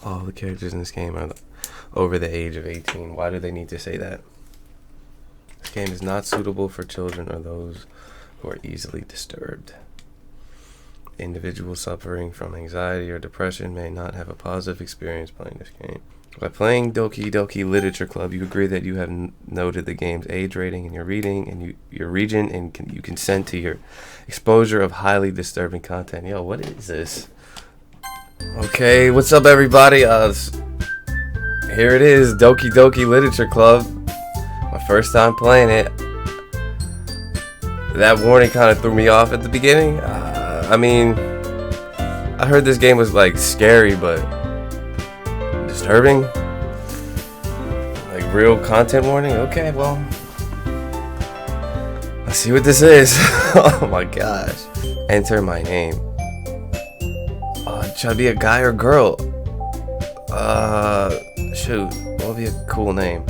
all the characters in this game are over the age of 18. Why do they need to say that? This game is not suitable for children or those who are easily disturbed. Individuals suffering from anxiety or depression may not have a positive experience playing this game. By playing Doki Doki Literature Club, you agree that you have noted the game's age rating in your reading and your region, and you consent to your exposure of highly disturbing content. Yo, what is this? Okay, what's up, everybody? Here it is, Doki Doki Literature Club. My first time playing it. That warning kind of threw me off at the beginning. I mean, I heard this game was like scary, but disturbing. Like real content warning. Okay, well, let's see what this is. Oh my gosh. Enter my name. Should I be a guy or girl? Shoot, what would be a cool name?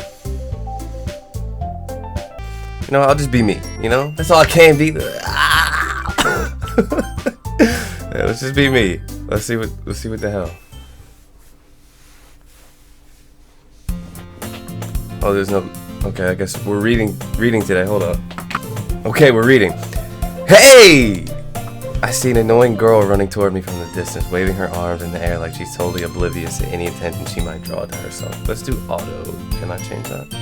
You know, I'll just be me. You know, that's all I can be. Yeah, let's just be me. Let's see what the hell. Oh, there's no. Okay, I guess we're reading today. Hold up. Okay, we're reading. Hey! I see an annoying girl running toward me from the distance, waving her arms in the air like she's totally oblivious to any attention she might draw to herself. Let's do auto. Can I change that?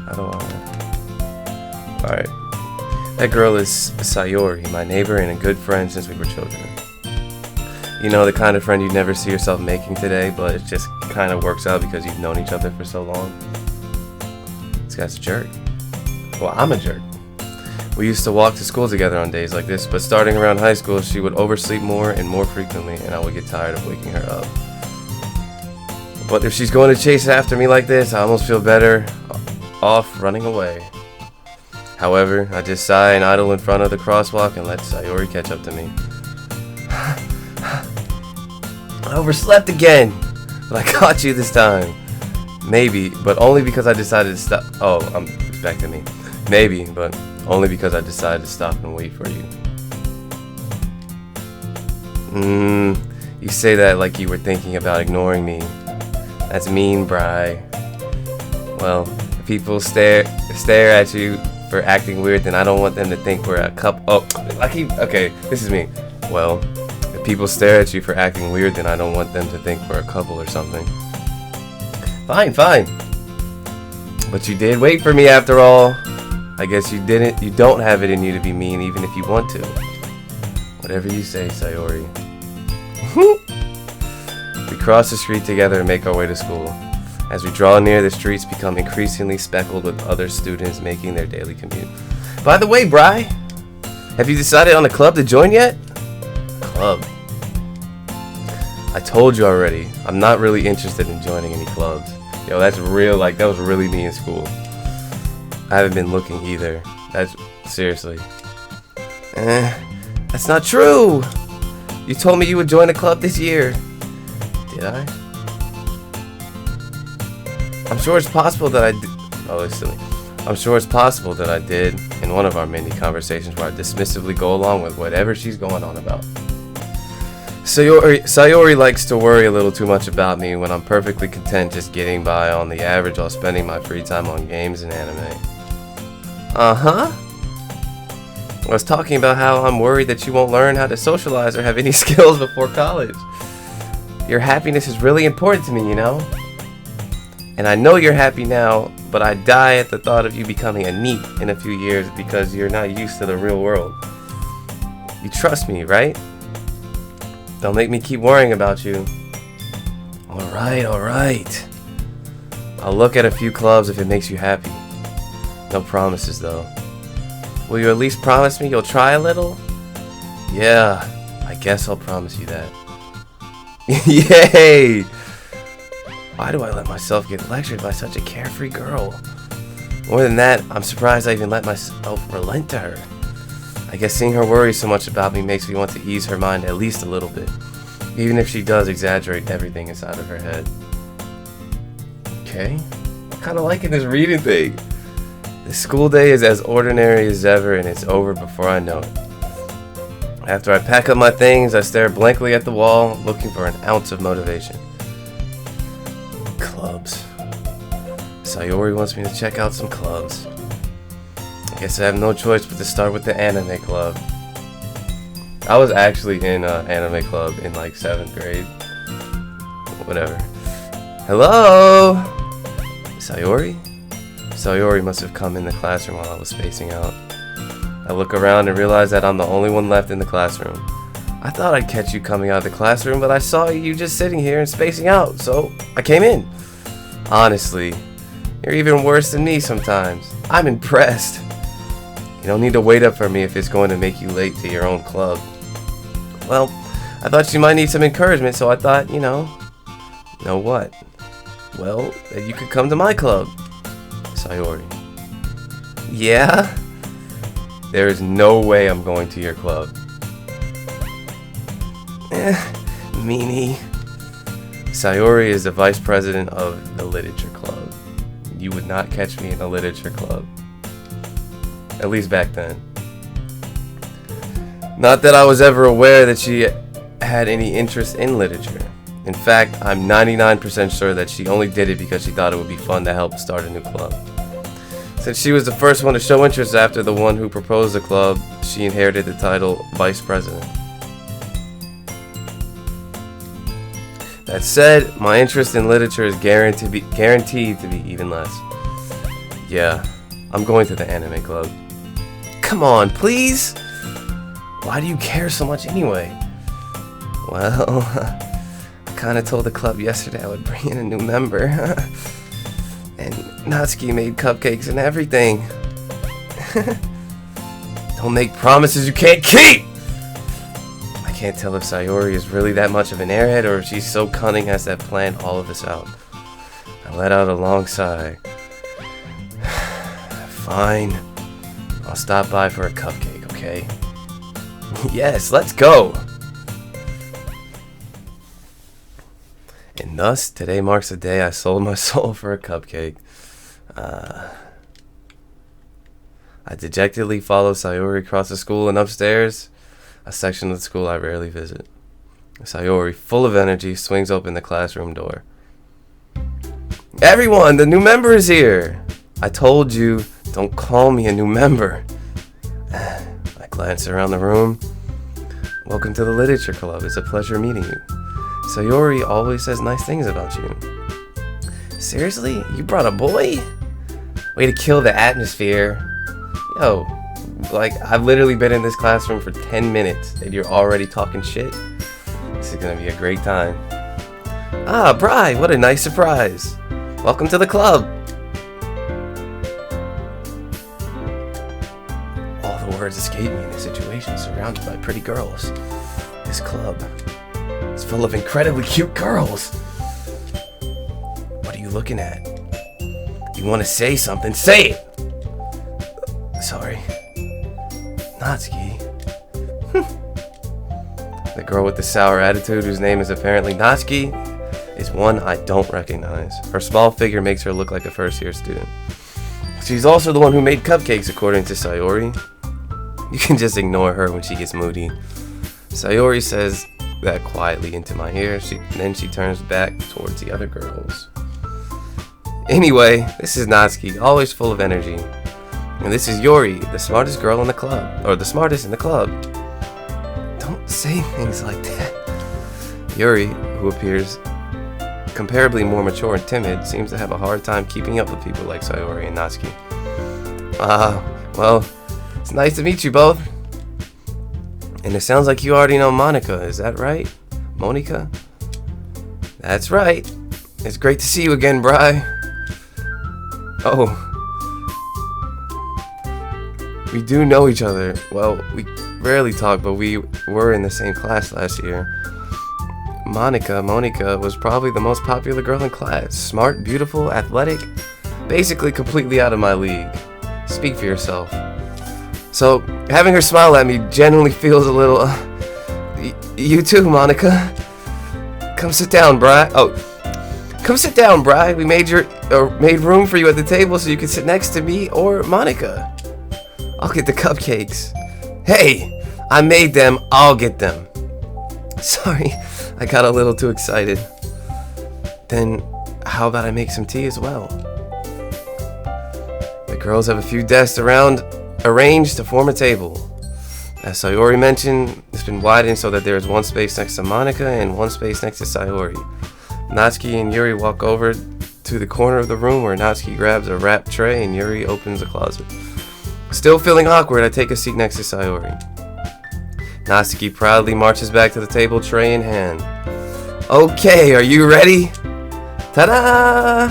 How do I? Alright. That girl is Sayori, my neighbor and a good friend since we were children. You know, the kind of friend you'd never see yourself making today, but it just kind of works out because you've known each other for so long. This guy's a jerk. Well, I'm a jerk. We used to walk to school together on days like this, but starting around high school, she would oversleep more and more frequently, and I would get tired of waking her up. But if she's going to chase after me like this, I almost feel better off running away. However, I just sigh and idle in front of the crosswalk and let Sayori catch up to me. I overslept again, but I caught you this time. Maybe, but only because I decided to stop. Oh, it's back to me. Maybe, but only because I decided to stop and wait for you. You say that like you were thinking about ignoring me. That's mean, Bri. Well, if people stare at you for acting weird, then I don't want them to think we're a couple. Oh, okay, this is me. Well, if people stare at you for acting weird, then I don't want them to think we're a couple or something. Fine. But you did wait for me after all. I guess you don't have it in you to be mean even if you want to. Whatever you say, Sayori. We cross the street together and make our way to school. As we draw near, the streets become increasingly speckled with other students making their daily commute. By the way, Bri, have you decided on a club to join yet? Club? I told you already, I'm not really interested in joining any clubs. Yo, that's real, like, that was really me in school. I haven't been looking either. That's seriously. That's not true. You told me you would join a club this year. Did I? I'm sure it's possible that I did. Oh, it's silly. I'm sure it's possible that I did in one of our many conversations where I dismissively go along with whatever she's going on about. Sayori likes to worry a little too much about me when I'm perfectly content just getting by on the average while spending my free time on games and anime. I was talking about how I'm worried that you won't learn how to socialize or have any skills before college. Your happiness is really important to me, you know? And I know you're happy now, but I die at the thought of you becoming a NEET in a few years because you're not used to the real world. You trust me, right? Don't make me keep worrying about you. Alright. I'll look at a few clubs if it makes you happy. No promises, though. Will you at least promise me you'll try a little? Yeah, I guess I'll promise you that. Yay! Why do I let myself get lectured by such a carefree girl? More than that, I'm surprised I even let myself relent to her. I guess seeing her worry so much about me makes me want to ease her mind at least a little bit, even if she does exaggerate everything inside of her head. Okay, I'm kind of liking this reading thing. The school day is as ordinary as ever, and it's over before I know it. After I pack up my things, I stare blankly at the wall, looking for an ounce of motivation. Clubs. Sayori wants me to check out some clubs. I guess I have no choice but to start with the anime club. I was actually in an anime club in like 7th grade. Whatever. Hello? Sayori? Sayori must have come in the classroom while I was spacing out. I look around and realize that I'm the only one left in the classroom. I thought I'd catch you coming out of the classroom, but I saw you just sitting here and spacing out, so I came in. Honestly, you're even worse than me sometimes. I'm impressed. You don't need to wait up for me if it's going to make you late to your own club. Well, I thought you might need some encouragement, so I thought, you know what? Well, that you could come to my club. Sayori. Yeah? There is no way I'm going to your club. Meanie. Sayori is the vice president of the literature club. You would not catch me in a literature club. At least back then. Not that I was ever aware that she had any interest in literature. In fact, I'm 99% sure that she only did it because she thought it would be fun to help start a new club. Since she was the first one to show interest after the one who proposed the club, she inherited the title Vice President. That said, my interest in literature is guaranteed to be even less. Yeah, I'm going to the anime club. Come on, please! Why do you care so much anyway? Well, I kinda told the club yesterday I would bring in a new member. And Natsuki made cupcakes and everything. Don't make promises you can't keep! I can't tell if Sayori is really that much of an airhead or if she's so cunning as to have planned all of this out. I let out a long sigh. Fine. I'll stop by for a cupcake, okay? Yes, let's go! And thus, today marks the day I sold my soul for a cupcake. I dejectedly follow Sayori across the school and upstairs, a section of the school I rarely visit. Sayori, full of energy, swings open the classroom door. Everyone, the new member is here! I told you, don't call me a new member. I glance around the room. Welcome to the Literature Club. It's a pleasure meeting you. Sayori always says nice things about you. Seriously? You brought a boy? Way to kill the atmosphere. Yo, like, I've literally been in this classroom for 10 minutes and you're already talking shit? This is gonna be a great time. Ah, Bri, what a nice surprise. Welcome to the club. All the words escape me in this situation, surrounded by pretty girls. This club is full of incredibly cute girls. What are you looking at? You want to say something? Say it! Sorry. Natsuki. The girl with the sour attitude, whose name is apparently Natsuki, is one I don't recognize. Her small figure makes her look like a first-year student. She's also the one who made cupcakes, according to Sayori. You can just ignore her when she gets moody. Sayori says that quietly into my ear, then she turns back towards the other girls. Anyway, this is Natsuki, always full of energy. And this is Yuri, the smartest girl in the club, or the smartest in the club. Don't say things like that. Yuri, who appears comparably more mature and timid, seems to have a hard time keeping up with people like Sayori and Natsuki. Well, it's nice to meet you both. And it sounds like you already know Monika, is that right? Monika? That's right. It's great to see you again, Bri. Oh. We do know each other. Well, we rarely talk, but we were in the same class last year. Monika was probably the most popular girl in class. Smart, beautiful, athletic, basically completely out of my league. Speak for yourself. So, having her smile at me genuinely feels a little... You too, Monika. Come sit down, Bri. Come sit down, Bri. We made room for you at the table so you can sit next to me or Monika. I'll get the cupcakes. Hey, I made them, I'll get them. Sorry, I got a little too excited. Then, how about I make some tea as well? The girls have a few desks arranged to form a table. As Sayori mentioned, it's been widened so that there is one space next to Monika and one space next to Sayori. Natsuki and Yuri walk over to the corner of the room where Natsuki grabs a wrap tray and Yuri opens a closet. Still feeling awkward, I take a seat next to Sayori. Natsuki proudly marches back to the table, tray in hand. Okay, are you ready? Ta-da!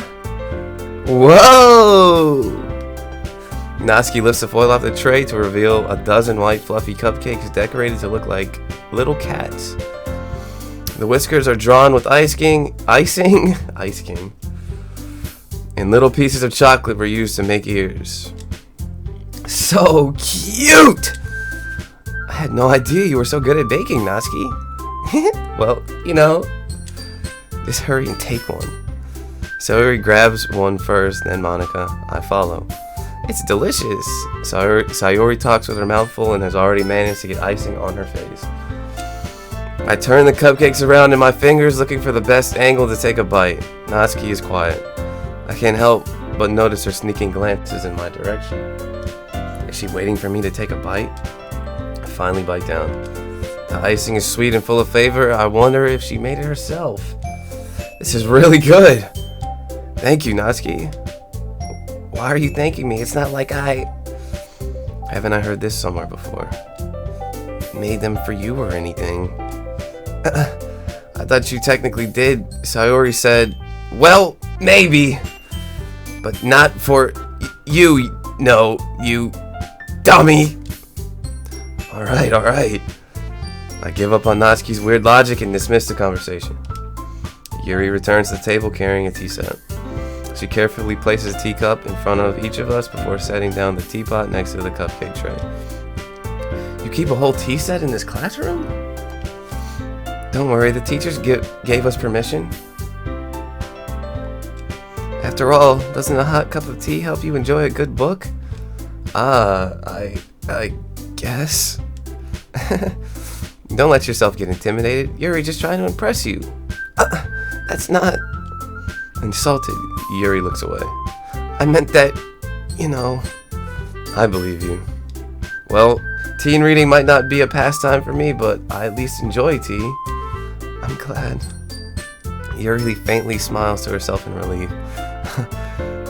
Whoa! Natsuki lifts the foil off the tray to reveal a dozen white fluffy cupcakes decorated to look like little cats. The whiskers are drawn with icing, and little pieces of chocolate were used to make ears. So cute! I had no idea you were so good at baking, Natsuki. Well, just hurry and take one. Sayori grabs one first, then Monika. I follow. It's delicious. Sayori talks with her mouth full and has already managed to get icing on her face. I turn the cupcakes around in my fingers, looking for the best angle to take a bite. Natsuki is quiet. I can't help but notice her sneaking glances in my direction. Is she waiting for me to take a bite? I finally bite down. The icing is sweet and full of flavor. I wonder if she made it herself. This is really good. Thank you, Natsuki. Why are you thanking me? It's not like haven't I heard this somewhere before? Made them for you or anything. I thought you technically did. Sayori said, well, maybe. But not for you. No, you dummy. Alright. I give up on Natsuki's weird logic and dismiss the conversation. Yuri returns to the table carrying a tea set. She carefully places a teacup in front of each of us before setting down the teapot next to the cupcake tray. You keep a whole tea set in this classroom? Don't worry, the teachers gave us permission. After all, doesn't a hot cup of tea help you enjoy a good book? I guess. Don't let yourself get intimidated. Yuri just trying to impress you. That's not... Insulted, Yuri looks away. I meant that, I believe you. Well, teen reading might not be a pastime for me, but I at least enjoy tea. I'm glad. Yuri faintly smiles to herself in relief.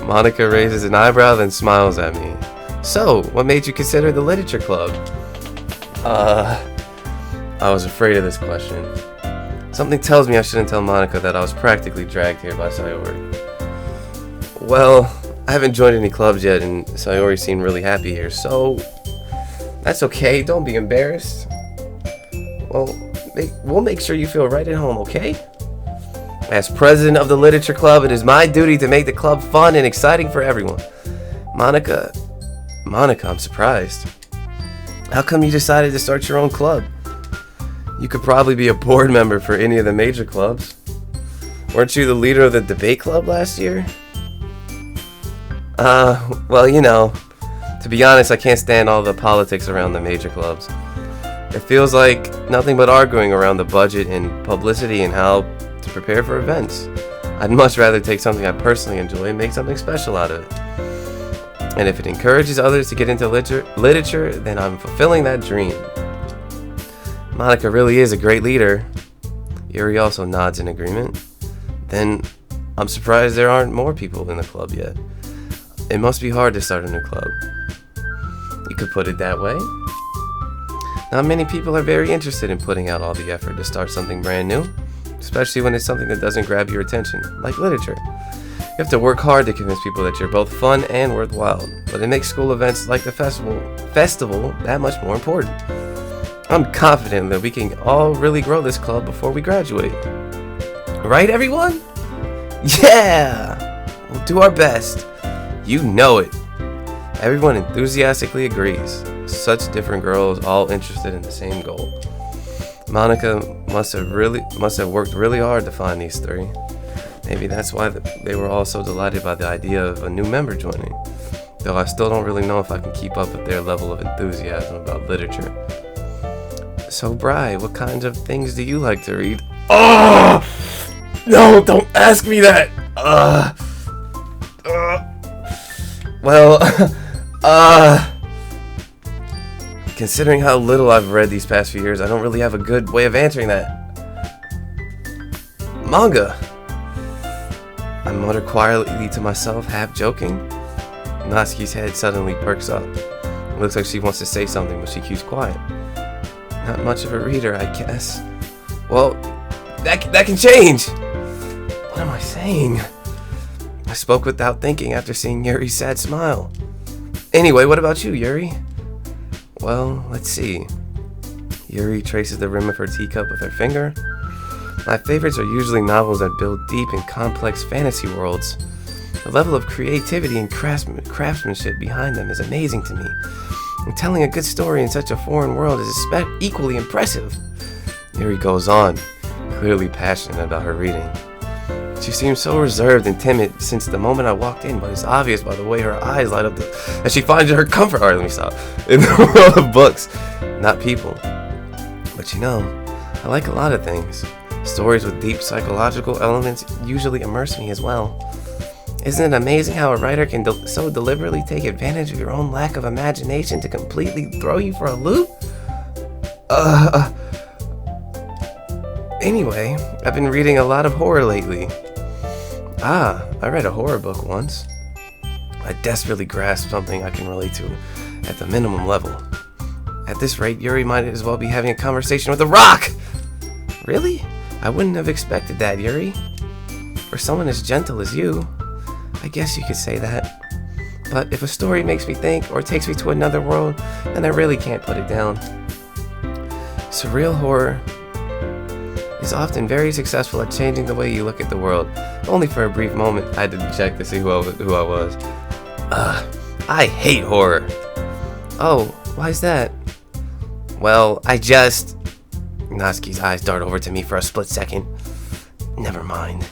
Monika raises an eyebrow, then smiles at me. So, what made you consider the literature club? I was afraid of this question. Something tells me I shouldn't tell Monika that I was practically dragged here by Sayori. Well, I haven't joined any clubs yet, and Sayori seemed really happy here, so... That's okay, don't be embarrassed. Well, we'll make sure you feel right at home, okay? As president of the literature club, it is my duty to make the club fun and exciting for everyone. Monika, I'm surprised. How come you decided to start your own club? You could probably be a board member for any of the major clubs. Weren't you the leader of the debate club last year? Well, to be honest, I can't stand all the politics around the major clubs. It feels like nothing but arguing around the budget and publicity and how to prepare for events. I'd much rather take something I personally enjoy and make something special out of it. And if it encourages others to get into literature, then I'm fulfilling that dream. Monika really is a great leader. Yuri also nods in agreement. Then I'm surprised there aren't more people in the club yet. It must be hard to start a new club. You could put it that way. Not many people are very interested in putting out all the effort to start something brand new, especially when it's something that doesn't grab your attention, like literature. You have to work hard to convince people that you're both fun and worthwhile, but it makes school events like the festival that much more important. I'm confident that we can all really grow this club before we graduate. Right, everyone? Yeah! We'll do our best. You know it. Everyone enthusiastically agrees. Such different girls, all interested in the same goal. Monika must have worked really hard to find these three. Maybe that's why they were all so delighted by the idea of a new member joining. Though I still don't really know if I can keep up with their level of enthusiasm about literature. So, Bri, what kinds of things do you like to read? Oh! No, don't ask me that! Well, considering how little I've read these past few years, I don't really have a good way of answering that. Manga! I mutter quietly to myself, half joking. Natsuki's head suddenly perks up. It looks like she wants to say something, but she keeps quiet. Not much of a reader, I guess. Well, that can change! What am I saying? I spoke without thinking after seeing Yuri's sad smile. Anyway, what about you, Yuri? Well, let's see. Yuri traces the rim of her teacup with her finger. My favorites are usually novels that build deep and complex fantasy worlds. The level of creativity and craftsmanship behind them is amazing to me. And telling a good story in such a foreign world is equally impressive. Yuri goes on, clearly passionate about her reading. She seems so reserved and timid since the moment I walked in, but it's obvious by the way her eyes light up as she finds her comfort. Alright, let me stop. In the world of books, not people. But you know, I like a lot of things. Stories with deep psychological elements usually immerse me as well. Isn't it amazing how a writer can so deliberately take advantage of your own lack of imagination to completely throw you for a loop? Anyway, I've been reading a lot of horror lately. I read a horror book once. I desperately grasped something I can relate to at the minimum level. At this rate, Yuri might as well be having a conversation with a rock! Really? I wouldn't have expected that, Yuri. For someone as gentle as you, I guess you could say that. But if a story makes me think or takes me to another world, then I really can't put it down. Surreal horror is often very successful at changing the way you look at the world. Only for a brief moment, I had to check to see who I was. I hate horror. Oh, why's that? Well, Natsuki's eyes dart over to me for a split second. Never mind.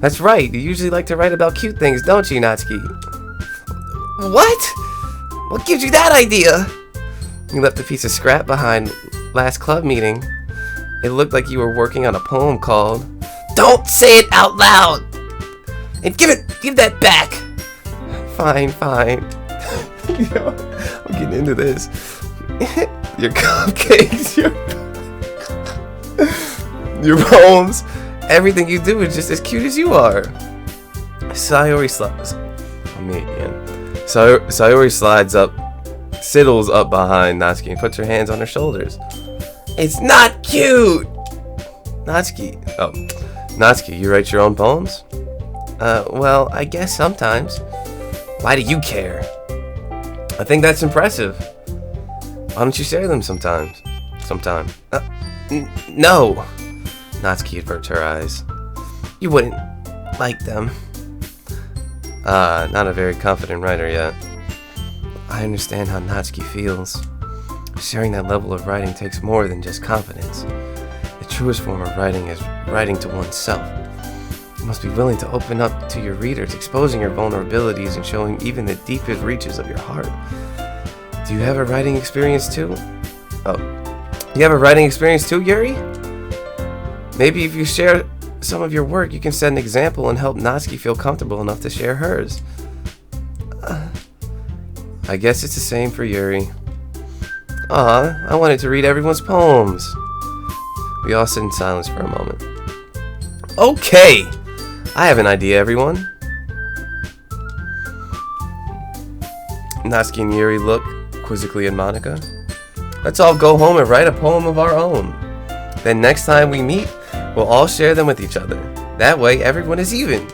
That's right, you usually like to write about cute things, don't you, Natsuki? What? What gives you that idea? You left a piece of scrap behind last club meeting. It looked like you were working on a poem called... Don't say it out loud! And give that back! Fine. I'm getting into this. Your cupcakes, your poems, everything you do is just as cute as you are. Sayori sidles up behind Natsuki and puts her hands on her shoulders. It's not cute! Natsuki, you write your own poems? Well, I guess sometimes. Why do you care? I think that's impressive. Why don't you share them sometime? No. Natsuki averts her eyes. You wouldn't like them. Not a very confident writer yet. I understand how Natsuki feels. Sharing that level of writing takes more than just confidence. The truest form of writing is writing to oneself. You must be willing to open up to your readers, exposing your vulnerabilities and showing even the deepest reaches of your heart. Do you have a writing experience too? Yuri? Maybe if you share some of your work, you can set an example and help Natsuki feel comfortable enough to share hers. I guess it's the same for Yuri. I wanted to read everyone's poems. We all sit in silence for a moment. Okay! I have an idea, everyone. Natsuki and Yuri look quizzically at Monika. Let's all go home and write a poem of our own. Then next time we meet, we'll all share them with each other. That way, everyone is even.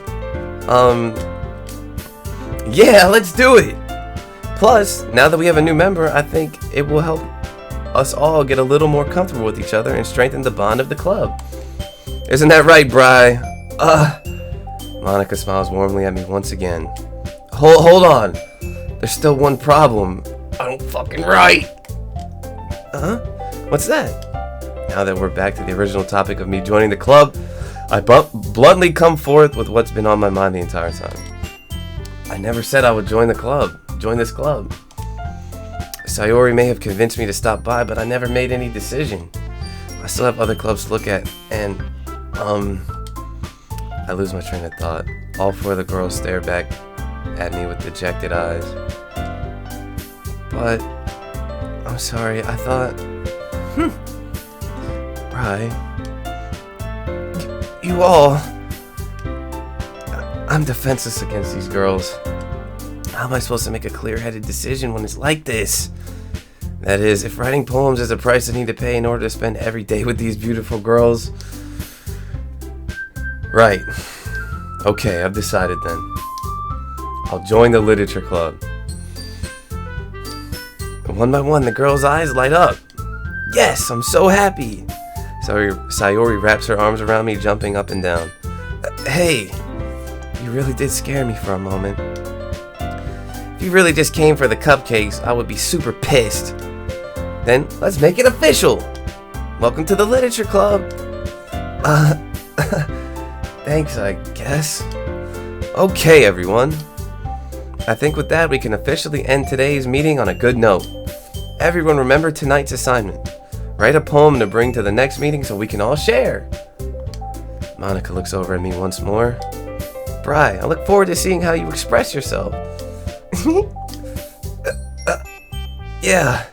Yeah, let's do it! Plus, now that we have a new member, I think it will help us all get a little more comfortable with each other and strengthen the bond of the club. Isn't that right, Bri? Monika smiles warmly at me once again. Hold on. There's still one problem. I don't fucking write. What's that? Now that we're back to the original topic of me joining the club, I bluntly come forth with what's been on my mind the entire time. I never said I would join this club. Sayori may have convinced me to stop by, but I never made any decision. I still have other clubs to look at, and, I lose my train of thought. All four of the girls stare back at me with dejected eyes. But, I'm sorry, I thought, Bri, you all, I'm defenseless against these girls. How am I supposed to make a clear-headed decision when it's like this? That is, if writing poems is a price I need to pay in order to spend every day with these beautiful girls. Right. Okay, I've decided then. I'll join the literature club. One by one, the girls' eyes light up. Yes, I'm so happy. Sayori wraps her arms around me, jumping up and down. Hey, you really did scare me for a moment. If you really just came for the cupcakes, I would be super pissed. Then, let's make it official. Welcome to the literature club. Thanks, I guess. Okay, everyone. I think with that, we can officially end today's meeting on a good note. Everyone remember tonight's assignment. Write a poem to bring to the next meeting so we can all share. Monika looks over at me once more. Bri, I look forward to seeing how you express yourself. Yeah.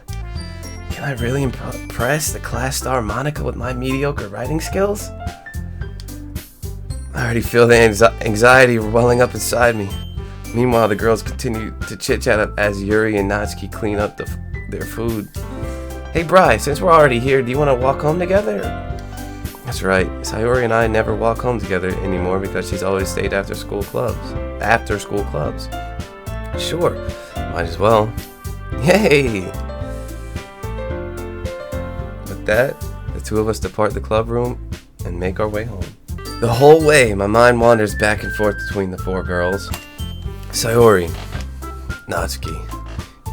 Can I really impress the class star Monika with my mediocre writing skills? I already feel the anxiety welling up inside me. Meanwhile, the girls continue to chit-chat as Yuri and Natsuki clean up their food. Hey Bri, since we're already here, do you want to walk home together? That's right, Sayori and I never walk home together anymore because she's always stayed after school clubs. Sure, might as well. Yay! With that, the two of us depart the club room and make our way home. The whole way, my mind wanders back and forth between the four girls. Sayori, Natsuki,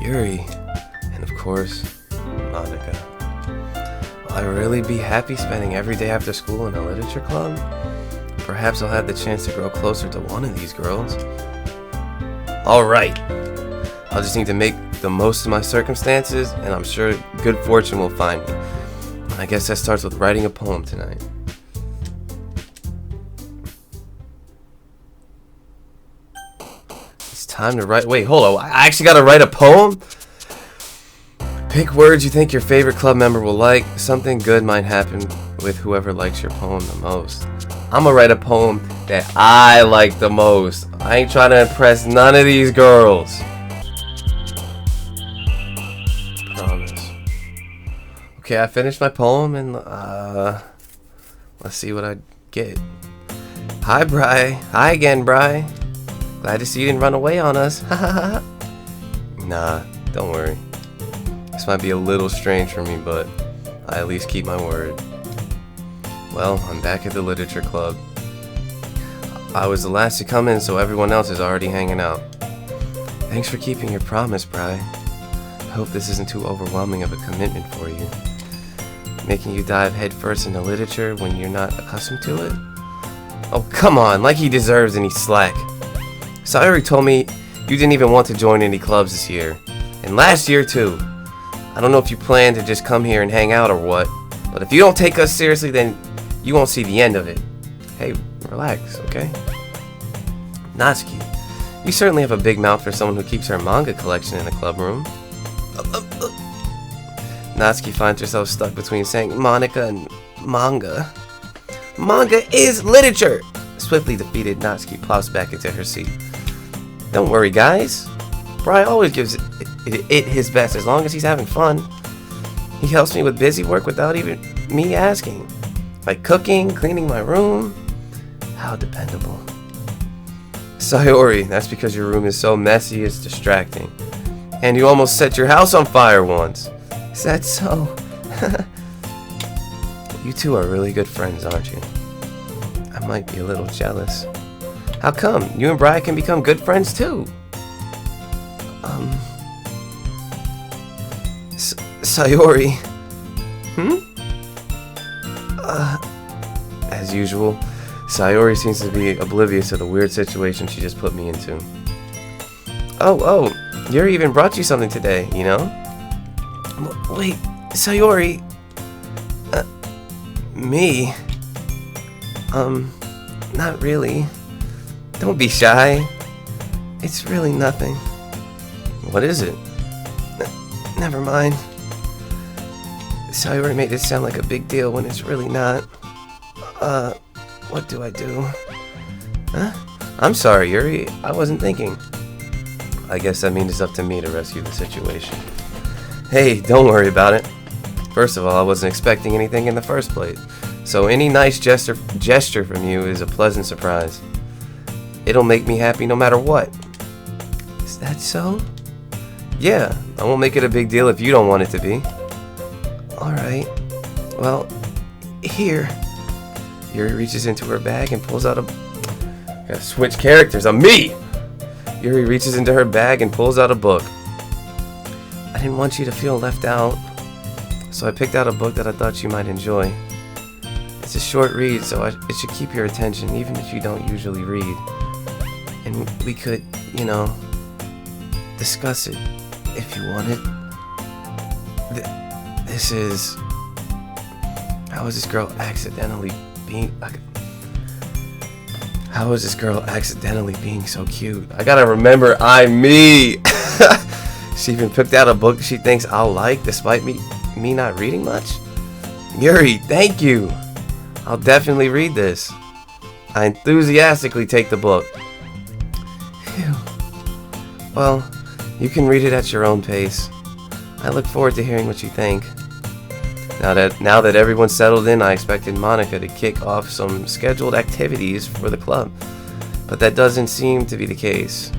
Yuri, and of course, Monika. Will I really be happy spending every day after school in a literature club? Perhaps I'll have the chance to grow closer to one of these girls. Alright, I'll just need to make the most of my circumstances, and I'm sure good fortune will find me. I guess that starts with writing a poem tonight. It's time to write. Wait, hold on. I actually gotta write a poem? Pick words you think your favorite club member will like. Something good might happen with whoever likes your poem the most. I'm gonna write a poem that I like the most. I ain't trying to impress none of these girls. Promise. Okay, I finished my poem and let's see what I get. Hi, Bri. Hi again, Bri. Glad to see you didn't run away on us. Nah, don't worry. This might be a little strange for me, but I at least keep my word. Well, I'm back at the literature club. I was the last to come in, so everyone else is already hanging out. Thanks for keeping your promise, Bri. I hope this isn't too overwhelming of a commitment for you. Making you dive headfirst into literature when you're not accustomed to it? Oh, come on, like he deserves any slack. Sayori told me you didn't even want to join any clubs this year. And last year, too. I don't know if you plan to just come here and hang out or what, but if you don't take us seriously, then you won't see the end of it. Hey, relax, okay? Natsuki, you certainly have a big mouth for someone who keeps her manga collection in the club room. Natsuki finds herself stuck between saying Monika and manga. Manga is literature! Swiftly defeated, Natsuki plops back into her seat. Don't worry, guys. Bri always gives it his best as long as he's having fun. He helps me with busy work without even me asking. Like cooking, cleaning my room. How dependable. Sayori, that's because your room is so messy it's distracting. And you almost set your house on fire once. Is that so? You two are really good friends, aren't you? I might be a little jealous. How come? You and Bri can become good friends too. Sayori. As usual, Sayori seems to be oblivious to the weird situation she just put me into. Oh, Yuri even brought you something today, you know? Wait, Sayori. Me? Not really. Don't be shy. It's really nothing. What is it? Never mind. Sayori made it sound like a big deal when it's really not. What do I do? Huh? I'm sorry, Yuri. I wasn't thinking. I guess that means it's up to me to rescue the situation. Hey, don't worry about it. First of all, I wasn't expecting anything in the first place. So any nice gesture from you is a pleasant surprise. It'll make me happy no matter what. Is that so? Yeah, I won't make it a big deal if you don't want it to be. Alright. Well, here. Yuri reaches into her bag and pulls out a... Gotta switch characters. I'm me! Yuri reaches into her bag and pulls out a book. I didn't want you to feel left out, so I picked out a book that I thought you might enjoy. It's a short read, so it should keep your attention, even if you don't usually read. And we could, discuss it if you wanted. This is... How is this girl accidentally being so cute? I gotta remember, I'm me! She even picked out a book she thinks I'll like, despite me not reading much? Yuri, thank you! I'll definitely read this. I enthusiastically take the book. Phew. Well, you can read it at your own pace. I look forward to hearing what you think. Now that everyone's settled in, I expected Monika to kick off some scheduled activities for the club, but that doesn't seem to be the case.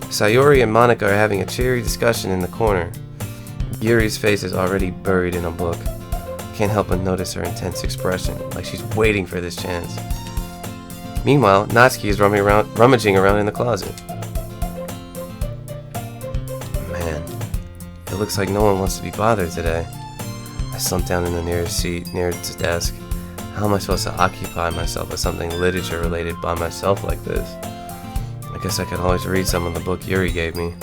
Sayori and Monika are having a cheery discussion in the corner. Yuri's face is already buried in a book. Can't help but notice her intense expression, like she's waiting for this chance. Meanwhile, Natsuki is rummaging around in the closet. Man, it looks like no one wants to be bothered today. I slumped down in the nearest seat, near its desk. How am I supposed to occupy myself with something literature related by myself like this? I guess I could always read some of the book Yuri gave me,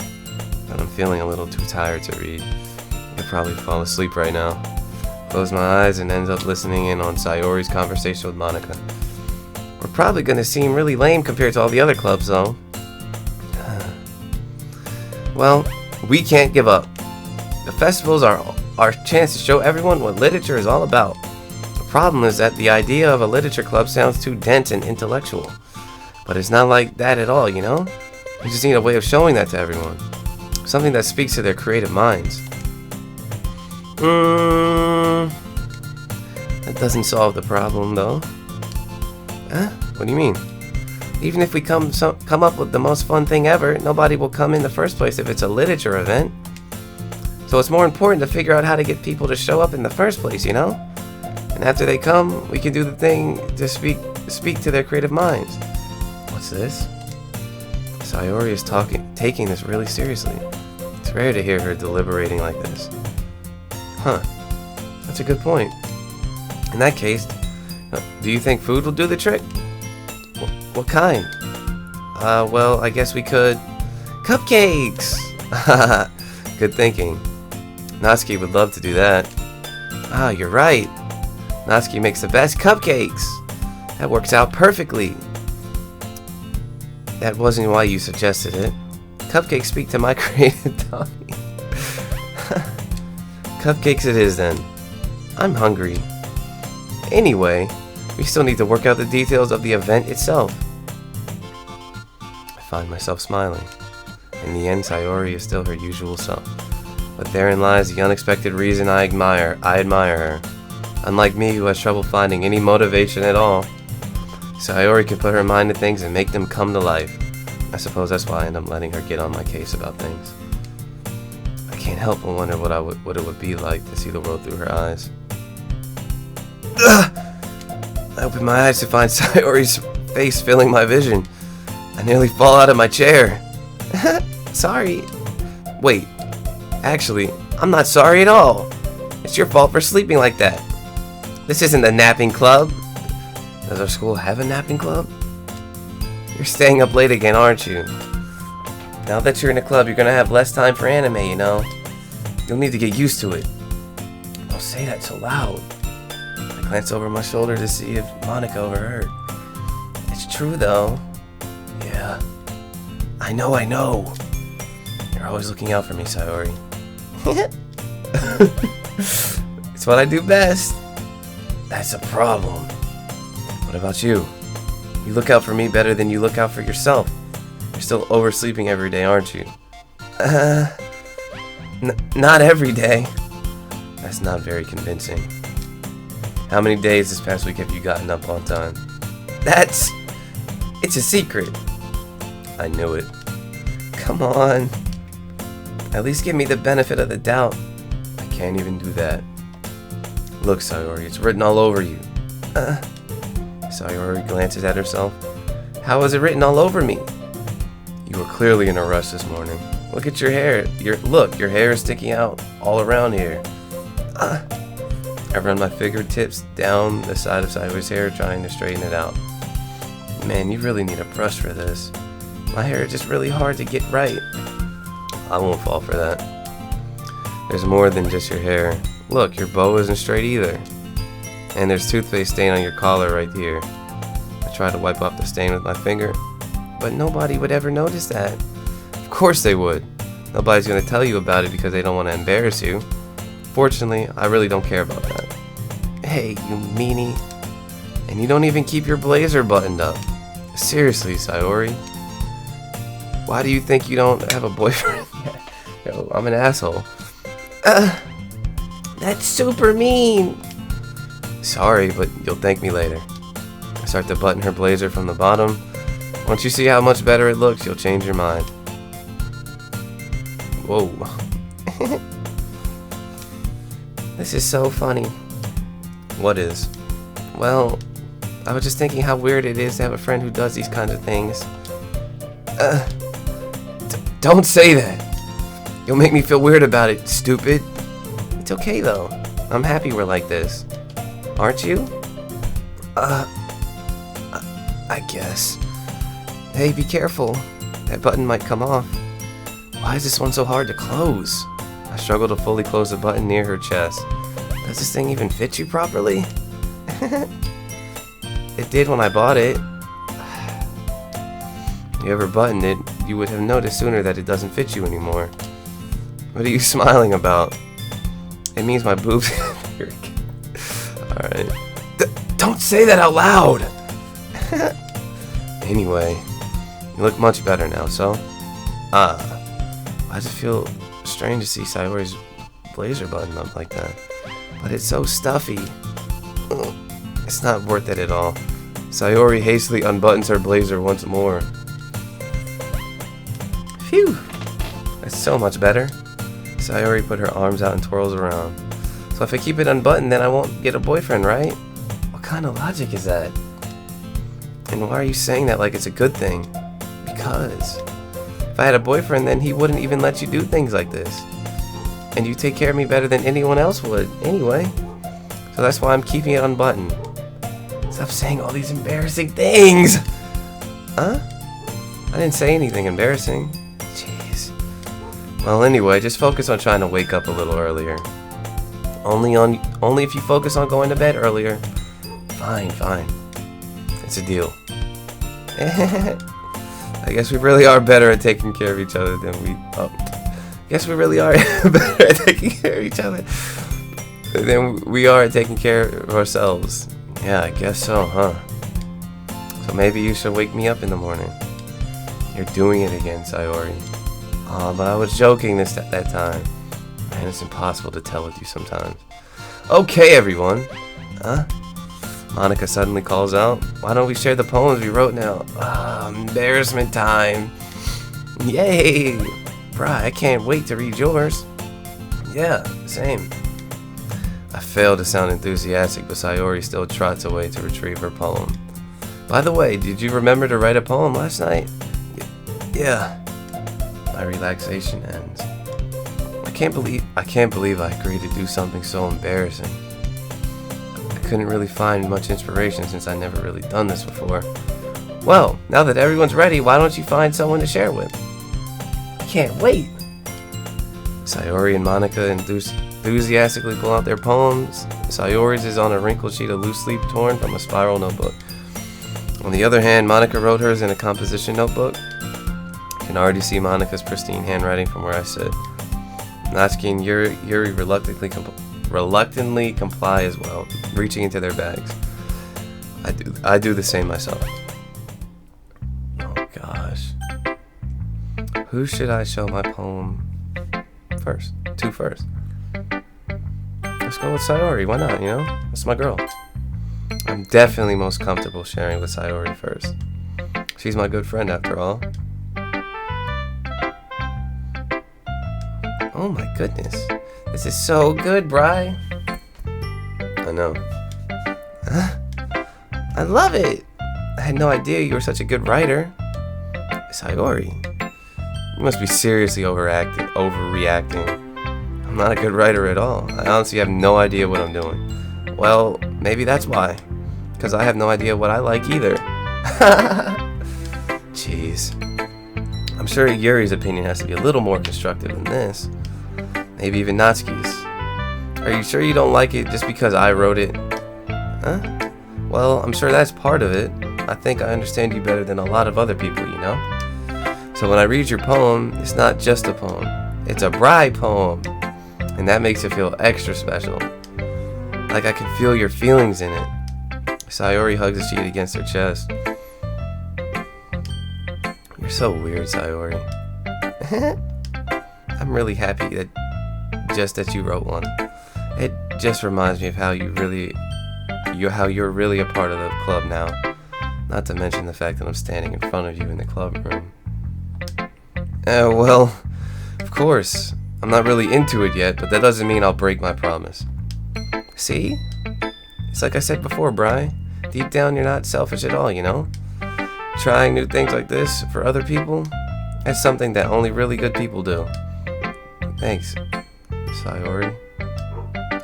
but I'm feeling a little too tired to read. I could probably fall asleep right now. Close my eyes and end up listening in on Sayori's conversation with Monika. We're probably going to seem really lame compared to all the other clubs, though. Well, we can't give up. The festivals are our chance to show everyone what literature is all about. The problem is that the idea of a literature club sounds too dense and intellectual. But it's not like that at all, We just need a way of showing that to everyone. Something that speaks to their creative minds. That doesn't solve the problem, though. Huh? What do you mean? Even if we come up with the most fun thing ever, nobody will come in the first place if it's a literature event. So it's more important to figure out how to get people to show up in the first place, And after they come, we can do the thing to speak to their creative minds. What's this? Sayori is taking this really seriously. It's rare to hear her deliberating like this. Huh. That's a good point. In that case, do you think food will do the trick? What kind? Well, I guess we could... Cupcakes! Good thinking. Natsuki would love to do that. Ah, you're right. Natsuki makes the best cupcakes. That works out perfectly. That wasn't why you suggested it. Cupcakes speak to my creative tummy. Cupcakes it is then. I'm hungry. Anyway, we still need to work out the details of the event itself. I find myself smiling. In the end, Sayori is still her usual self. But therein lies the unexpected reason I admire her. Unlike me, who has trouble finding any motivation at all, Sayori can put her mind to things and make them come to life. I suppose that's why I end up letting her get on my case about things. I can't help but wonder what it would be like to see the world through her eyes. I open my eyes to find Sayori's face filling my vision. I nearly fall out of my chair. Sorry. Wait. Actually, I'm not sorry at all. It's your fault for sleeping like that. This isn't the napping club. Does our school have a napping club? You're staying up late again, aren't you? Now that you're in a club, you're gonna have less time for anime, You'll need to get used to it. Don't say that so loud. I glance over my shoulder to see if Monika overheard. It's true, though. Yeah. I know. You're always looking out for me, Sayori. It's what I do best. That's a problem. What about you? You look out for me better than you look out for yourself. You're still oversleeping every day, aren't you? Not every day. That's not very convincing. How many days this past week have you gotten up on time? It's a secret. I knew it. Come on. At least give me the benefit of the doubt. I can't even do that. Look, Sayori, it's written all over you. Sayori glances at herself. How is it written all over me? You were clearly in a rush this morning. Look at your hair. Your hair is sticking out all around here. I run my fingertips down the side of Sayori's hair, trying to straighten it out. Man, you really need a brush for this. My hair is just really hard to get right. I won't fall for that. There's more than just your hair. Look, your bow isn't straight either. And there's toothpaste stain on your collar right here. I tried to wipe off the stain with my finger, but nobody would ever notice that. Of course they would. Nobody's going to tell you about it because they don't want to embarrass you. Fortunately, I really don't care about that. Hey, you meanie. And you don't even keep your blazer buttoned up. Seriously, Sayori. Why do you think you don't have a boyfriend yet? Yo, I'm an asshole. That's super mean. Sorry, but you'll thank me later. I start to button her blazer from the bottom. Once you see how much better it looks, you'll change your mind. Whoa. This is so funny. What is? Well, I was just thinking how weird it is to have a friend who does these kinds of things. Don't say that. You'll make me feel weird about it, stupid. It's okay though. I'm happy we're like this. Aren't you? I guess. Hey, be careful. That button might come off. Why is this one so hard to close? I struggle to fully close the button near her chest. Does this thing even fit you properly? It did when I bought it. If you ever buttoned it, you would have noticed sooner that it doesn't fit you anymore. What are you smiling about? It means my boobs. Alright. Don't say that out loud! Anyway, you look much better now, so? Why does it feel strange to see Sayori's blazer button up like that? But it's so stuffy. It's not worth it at all. Sayori hastily unbuttons her blazer once more. Phew! That's so much better. Sayori put her arms out and twirls around. So if I keep it unbuttoned, then I won't get a boyfriend, right? What kind of logic is that? And why are you saying that like it's a good thing? Because if I had a boyfriend, then he wouldn't even let you do things like this. And you take care of me better than anyone else would, anyway. So that's why I'm keeping it unbuttoned. Stop saying all these embarrassing things! Huh? I didn't say anything embarrassing. Jeez. Well, anyway, just focus on trying to wake up a little earlier. Only if you focus on going to bed earlier. Fine. It's a deal. I guess we really are better at taking care of each other than we... guess we really are better at taking care of each other than we are at taking care of ourselves. Yeah, I guess so, huh? So maybe you should wake me up in the morning. You're doing it again, Sayori. Aw, but I was joking that time. Man, it's impossible to tell with you sometimes. Okay, everyone. Huh? Monika suddenly calls out. Why don't we share the poems we wrote now? Embarrassment time. Yay! Bri, I can't wait to read yours. Yeah, same. I fail to sound enthusiastic, but Sayori still trots away to retrieve her poem. By the way, did you remember to write a poem last night? Yeah. My relaxation ends. I can't believe I agreed to do something so embarrassing. I couldn't really find much inspiration since I never really done this before. Well, now that everyone's ready, why don't you find someone to share with? I can't wait. Sayori and Monika enthusiastically pull out their poems. Sayori's is on a wrinkled sheet of loose leaf torn from a spiral notebook. On the other hand, Monika wrote hers in a composition notebook. I can already see Monika's pristine handwriting from where I sit. Natsuki and Yuri reluctantly comply as well, reaching into their bags. I do the same myself. Oh gosh. Who should I show my poem first? First. Let's go with Sayori. Why not, you know? That's my girl. I'm definitely most comfortable sharing with Sayori first. She's my good friend after all. Oh my goodness. This is so good, Bri. I know. Huh? I love it. I had no idea you were such a good writer. Sayori, you must be seriously overreacting. I'm not a good writer at all. I honestly have no idea what I'm doing. Well, maybe that's why. Because I have no idea what I like either. Jeez. I'm sure Yuri's opinion has to be a little more constructive than this. Maybe even Natsuki's. Are you sure you don't like it just because I wrote it? Huh? Well, I'm sure that's part of it. I think I understand you better than a lot of other people, you know? So when I read your poem, it's not just a poem. It's a Bri poem. And that makes it feel extra special. Like I can feel your feelings in it. Sayori hugs the sheet against her chest. You're so weird, Sayori. I'm really happy that you wrote one. It just reminds me of how you're really a part of the club now. Not to mention the fact that I'm standing in front of you in the club room. Well, of course. I'm not really into it yet, but that doesn't mean I'll break my promise. See? It's like I said before, Bri. Deep down, you're not selfish at all, you know? Trying new things like this for other people, that's something that only really good people do. Thanks, Sayori.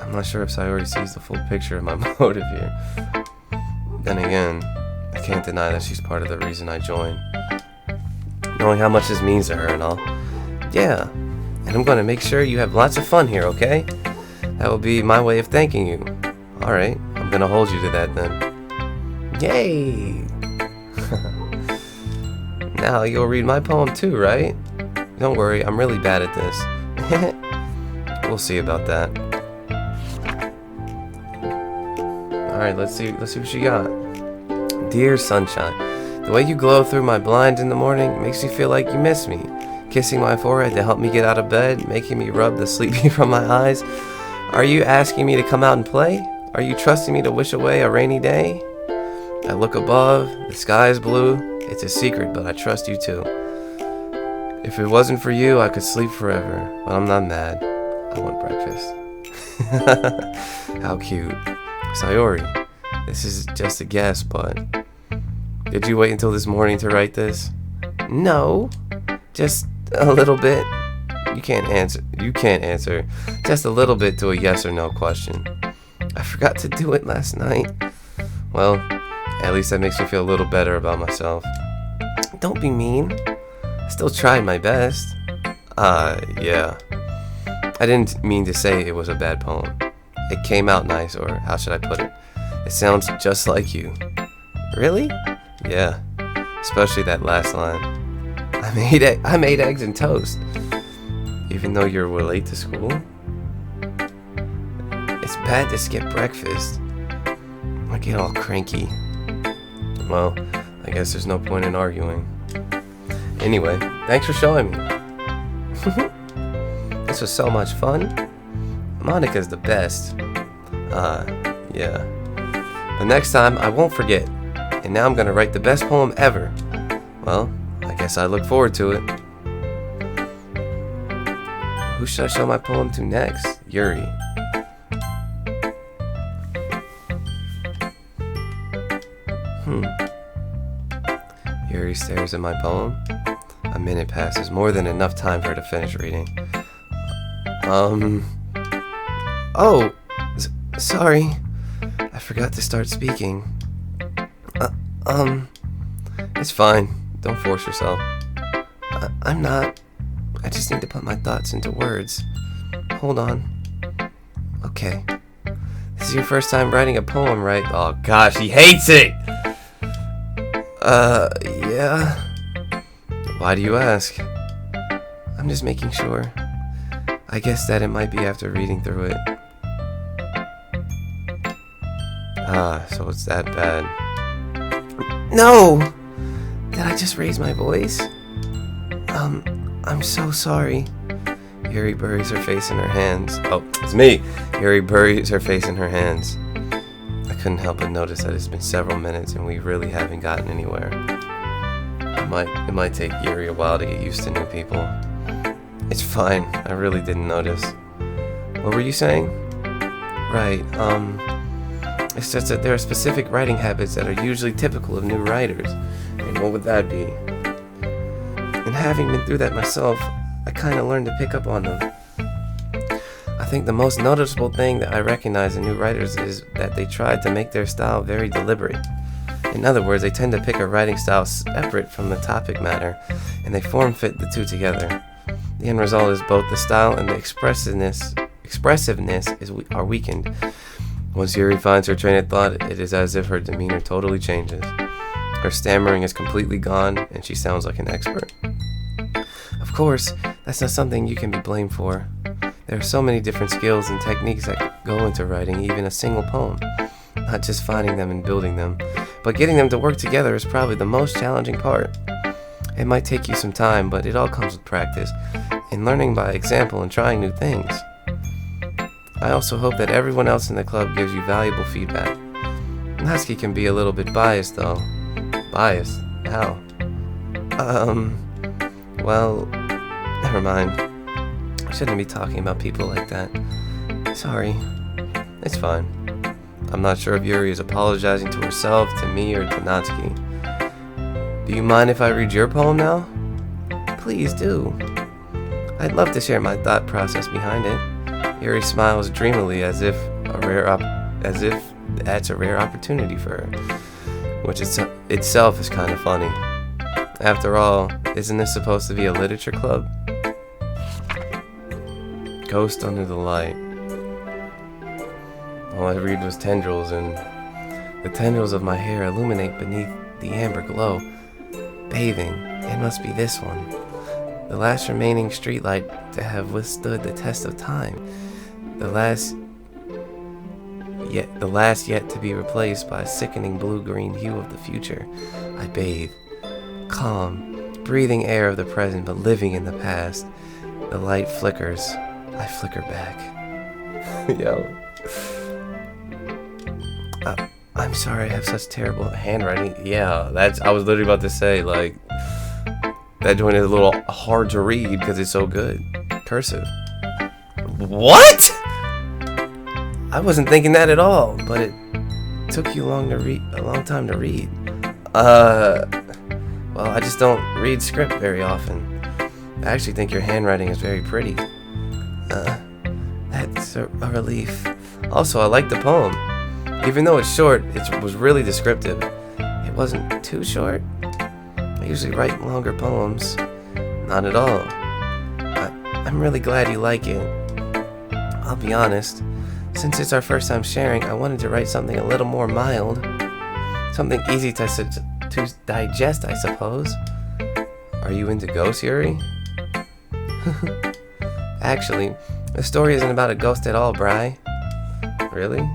I'm not sure if Sayori sees the full picture of my motive here. Then again, I can't deny that she's part of the reason I joined. Knowing how much this means to her and all. Yeah. And I'm going to make sure you have lots of fun here, okay? That will be my way of thanking you. Alright, I'm going to hold you to that then. Yay! Now you'll read my poem too, right? Don't worry, I'm really bad at this. We'll see about that. Alright, let's see what she got. Dear sunshine, the way you glow through my blinds in the morning makes me feel like you miss me. Kissing my forehead to help me get out of bed, making me rub the sleepy from my eyes. Are you asking me to come out and play? Are you trusting me to wish away a rainy day? I look above, the sky is blue. It's a secret, but I trust you too. If it wasn't for you, I could sleep forever, but I'm not mad. I want breakfast. How cute. Sayori, this is just a guess, but did you wait until this morning to write this? No, just a little bit. You can't answer just a little bit to a yes or no question. I forgot to do it last night. Well, at least that makes me feel a little better about myself. Don't be mean. I still tried my best. Yeah. I didn't mean to say it was a bad poem. It came out nice, or how should I put it? It sounds just like you. Really? Yeah. Especially that last line. I made eggs and toast. Even though you were late to school? It's bad to skip breakfast. I get all cranky. Well, I guess there's no point in arguing. Anyway, thanks for showing me. This was so much fun. Monika's the best. Yeah. The next time, I won't forget. And now I'm gonna write the best poem ever. Well, I guess I look forward to it. Who should I show my poem to next? Yuri. Yuri stares at my poem. A minute passes, more than enough time for her to finish reading. Oh, sorry. I forgot to start speaking. It's fine. Don't force yourself. I'm not. I just need to put my thoughts into words. Hold on. Okay. This is your first time writing a poem, right? Oh gosh, he hates it! Yeah. Why do you ask? I'm just making sure. I guess that it might be after reading through it. Ah, so it's that bad. No! Did I just raise my voice? I'm so sorry. Yuri buries her face in her hands. Oh, it's me! Yuri buries her face in her hands. I couldn't help but notice that it's been several minutes and we really haven't gotten anywhere. It might take Yuri a while to get used to new people. It's fine, I really didn't notice. What were you saying? Right, it's just that there are specific writing habits that are usually typical of new writers. And what would that be? And having been through that myself, I kind of learned to pick up on them. I think the most noticeable thing that I recognize in new writers is that they try to make their style very deliberate. In other words, they tend to pick a writing style separate from the topic matter, and they form-fit the two together. The end result is both the style and the expressiveness are weakened. Once Yuri finds her train of thought, it is as if her demeanor totally changes. Her stammering is completely gone, and she sounds like an expert. Of course, that's not something you can be blamed for. There are so many different skills and techniques that go into writing even a single poem. Not just finding them and building them, but getting them to work together is probably the most challenging part. It might take you some time, but it all comes with practice and learning by example and trying new things. I also hope that everyone else in the club gives you valuable feedback. Natsuki can be a little bit biased though. Biased? How? Well, never mind. I shouldn't be talking about people like that. Sorry. It's fine. I'm not sure if Yuri is apologizing to herself, to me, or to Natsuki. Do you mind if I read your poem now? Please do. I'd love to share my thought process behind it. Yuri smiles dreamily as if that's a rare opportunity for her, which itself is kind of funny. After all, isn't this supposed to be a literature club? Ghost under the light. All I read was tendrils, and the tendrils of my hair illuminate beneath the amber glow. Bathing. It must be this one. The last remaining streetlight to have withstood the test of time. The last yet to be replaced by a sickening blue-green hue of the future. I bathe. Calm, breathing air of the present, but living in the past. The light flickers. I flicker back. Yo. I'm sorry I have such terrible handwriting. Yeah, I was literally about to say, like, that joint is a little hard to read because it's so good. Cursive. What? I wasn't thinking that at all, but it took you a long time to read. Well, I just don't read script very often. I actually think your handwriting is very pretty. That's a relief. Also, I like the poem. Even though it's short, it was really descriptive. It wasn't too short. I usually write longer poems. Not at all. I'm really glad you like it. I'll be honest. Since it's our first time sharing, I wanted to write something a little more mild. Something easy to digest, I suppose. Are you into ghosts, Yuri? Actually, the story isn't about a ghost at all, Bri. Really?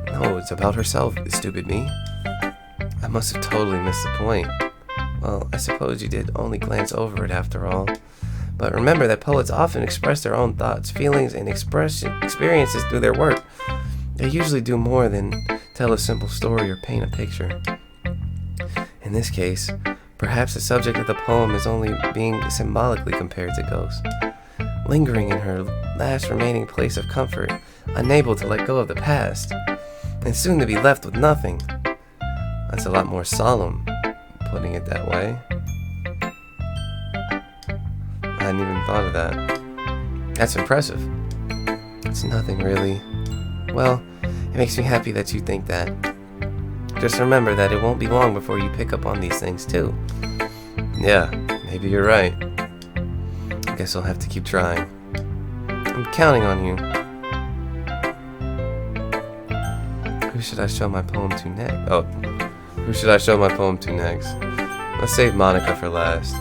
No, it's about herself, stupid me. I must have totally missed the point. Well, I suppose you did only glance over it after all. But remember that poets often express their own thoughts, feelings, and experiences through their work. They usually do more than tell a simple story or paint a picture. In this case, perhaps the subject of the poem is only being symbolically compared to ghosts, lingering in her last remaining place of comfort, unable to let go of the past, and soon to be left with nothing. That's a lot more solemn, putting it that way. I hadn't even thought of that. That's impressive. It's nothing really. Well, it makes me happy that you think that. Just remember that it won't be long before you pick up on these things too. Yeah, maybe you're right. Guess I'll have to keep trying. I'm counting on you. Who should I show my poem to next? Oh, who should I show my poem to next? Let's save Monika for last.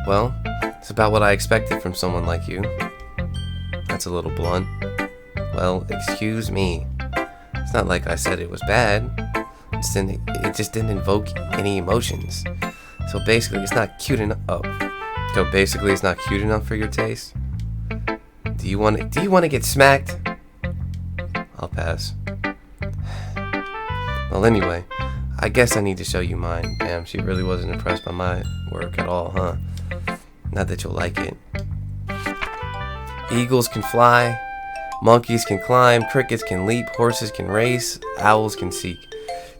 Well, it's about what I expected from someone like you. That's a little blunt. Well, excuse me. It's not like I said it was bad. It just didn't invoke any emotions. So basically, it's not cute enough. It's not cute enough for your taste. Do you want to get smacked? I'll pass. Well, anyway, I guess I need to show you mine. Damn, she really wasn't impressed by my work at all, huh? Not that you'll like it. Eagles can fly, monkeys can climb, crickets can leap, horses can race, owls can seek.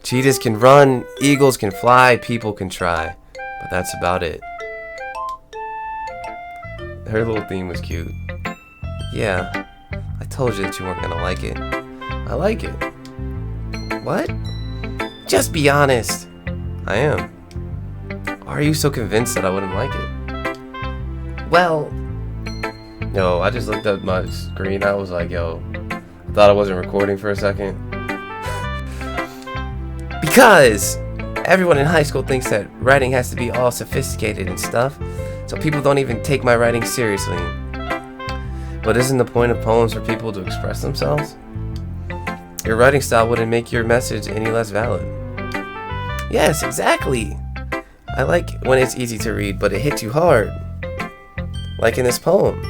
Cheetahs can run, eagles can fly, people can try. But that's about it. Her little theme was cute. Yeah, I told you that you weren't gonna like it. I like it. What? Just be honest. I am. Why are you so convinced that I wouldn't like it? Well, yo, I just looked at my screen. I was like, yo, I thought I wasn't recording for a second. Because everyone in high school thinks that writing has to be all sophisticated and stuff, so people don't even take my writing seriously. But isn't the point of poems for people to express themselves? Your writing style wouldn't make your message any less valid. Yes, exactly. I like when it's easy to read, but it hits you hard. Like in this poem.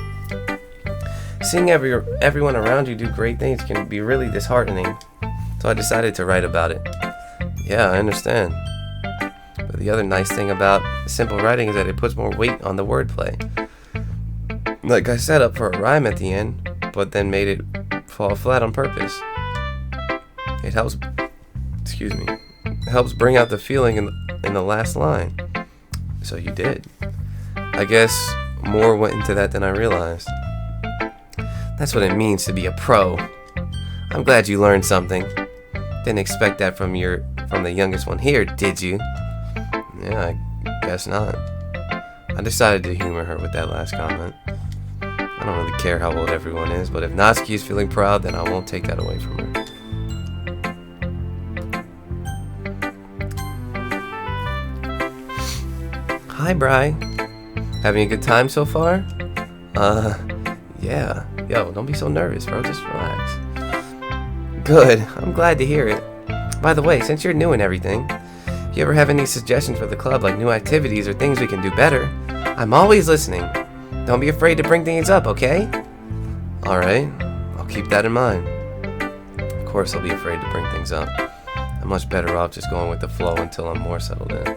Seeing everyone around you do great things can be really disheartening. So I decided to write about it. Yeah, I understand. But the other nice thing about simple writing is that it puts more weight on the wordplay. Like I set up for a rhyme at the end, but then made it fall flat on purpose. It helps bring out the feeling in the last line. So you did. I guess more went into that than I realized. That's what it means to be a pro. I'm glad you learned something. Didn't expect that from the youngest one here, did you? Yeah, I guess not. I decided to humor her with that last comment. I don't really care how old everyone is, but if Natsuki is feeling proud, then I won't take that away from her. Hi, Bri. Having a good time so far? Yeah. Yo, don't be so nervous, bro. Just relax. Good. I'm glad to hear it. By the way, since you're new and everything, if you ever have any suggestions for the club, like new activities or things we can do better, I'm always listening. Don't be afraid to bring things up, okay? Alright. I'll keep that in mind. Of course I'll be afraid to bring things up. I'm much better off just going with the flow until I'm more settled in.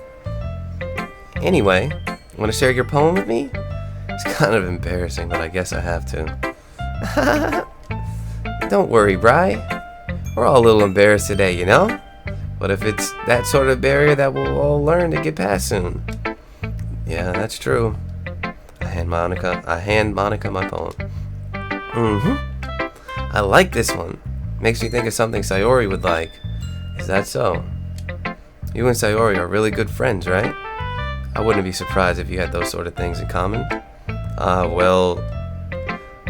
Anyway, want to share your poem with me? It's kind of embarrassing, but I guess I have to. Don't worry, Bri. We're all a little embarrassed today, you know? But if it's that sort of barrier that we'll all learn to get past soon. Yeah, that's true. I hand Monika my poem. I like this one. Makes me think of something Sayori would like. Is that so? You and Sayori are really good friends, right? I wouldn't be surprised if you had those sort of things in common. Well,